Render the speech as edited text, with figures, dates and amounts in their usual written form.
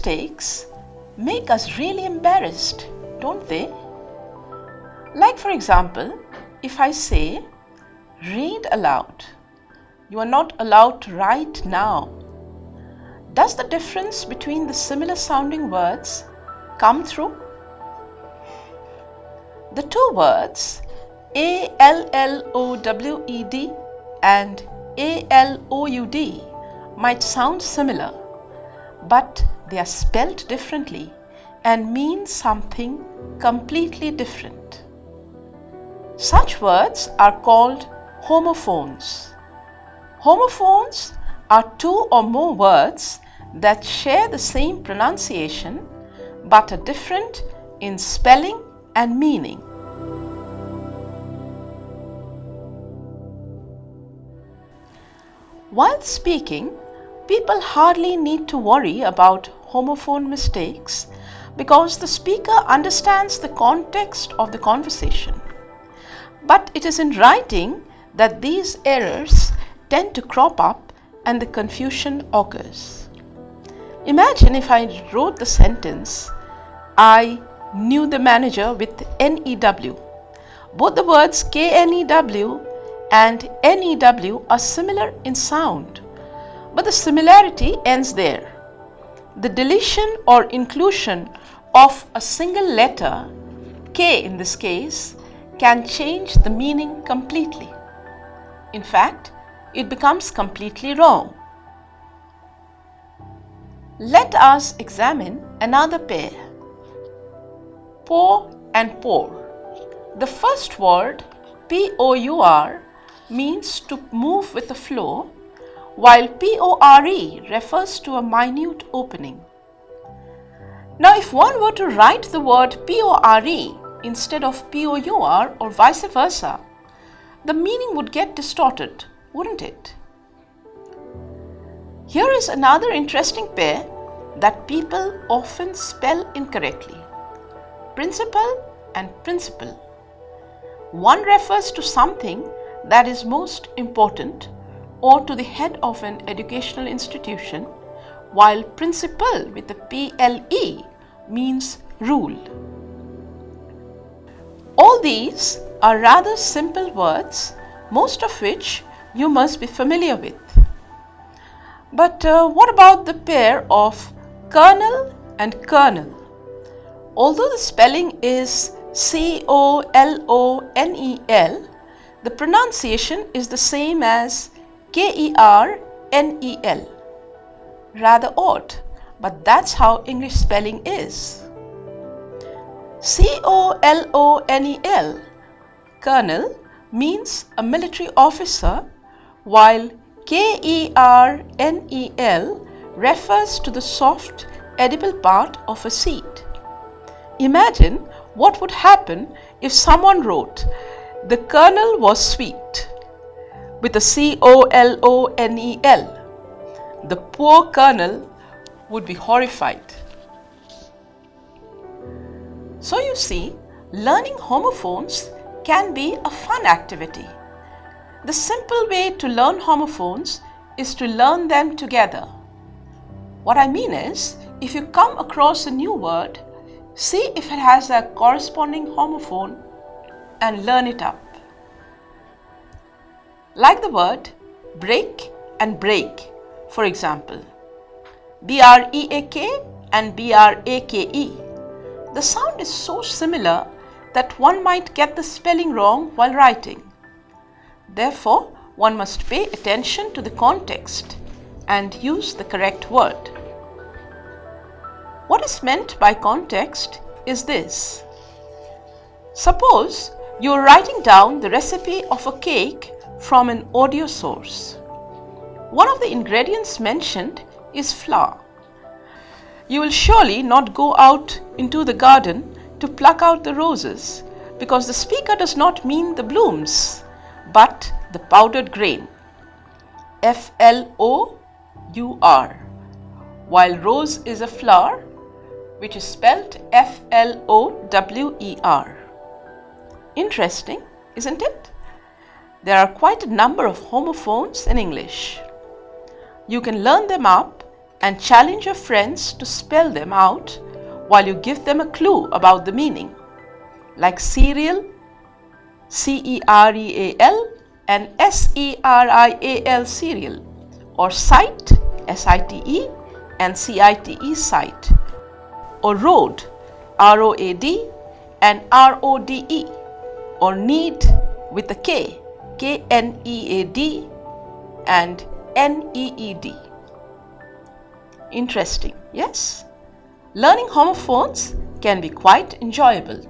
mistakes make us really embarrassed, don't they? Like for example, if I say, read aloud, you are not allowed to write now. Does the difference between the similar sounding words come through? The two words ALLOWED and ALOUD might sound similar, but they are spelled differently and mean something completely different. Such words are called homophones. Homophones are two or more words that share the same pronunciation but are different in spelling and meaning. While speaking, people hardly need to worry about homophone mistakes because the speaker understands the context of the conversation. But it is in writing that these errors tend to crop up and the confusion occurs. Imagine if I wrote the sentence, I knew the manager with NEW. Both the words KNEW and NEW are similar in sound, but the similarity ends there. The deletion or inclusion of a single letter, K in this case, can change the meaning completely. In fact, it becomes completely wrong. Let us examine another pair, pour and pour. The first word, pour, means to move with the flow, while pore refers to a minute opening. Now, if one were to write the word pore instead of pour or vice versa, the meaning would get distorted, wouldn't it? Here is another interesting pair that people often spell incorrectly, principal and principal. One refers to something that is most important or to the head of an educational institution, while principal with a PLE means rule. All these are rather simple words, most of which you must be familiar with. But what about the pair of colonel and kernel? Although the spelling is COLONEL, the pronunciation is the same as KERNEL. Rather odd, but that's how English spelling is. COLONEL, colonel, means a military officer, while KERNEL refers to the soft, edible part of a seed. Imagine what would happen if someone wrote, "The kernel was sweet," with a COLONEL. The poor colonel would be horrified. So you see, learning homophones can be a fun activity. The simple way to learn homophones is to learn them together. What I mean is, if you come across a new word, see if it has a corresponding homophone and learn it up. Like the word break and break, for example, BREAK and BRAKE. The sound is so similar that one might get the spelling wrong while writing. Therefore, one must pay attention to the context and use the correct word. What is meant by context is this. Suppose you are writing down the recipe of a cake from an audio source. One of the ingredients mentioned is flour. You will surely not go out into the garden to pluck out the roses, because the speaker does not mean the blooms, but the powdered grain, FLOUR, while rose is a flower, which is spelled FLOWER. Interesting, isn't it? There are quite a number of homophones in English. You can learn them up and challenge your friends to spell them out while you give them a clue about the meaning, like cereal, C-E-R-E-A-L, and S-E-R-I-A-L, cereal, or site, S-I-T-E, and C-I-T-E, site, or road, R-O-A-D, and R-O-D-E, or need with a K, K-N-E-A-D, and N-E-E-D. Interesting, yes? Learning homophones can be quite enjoyable.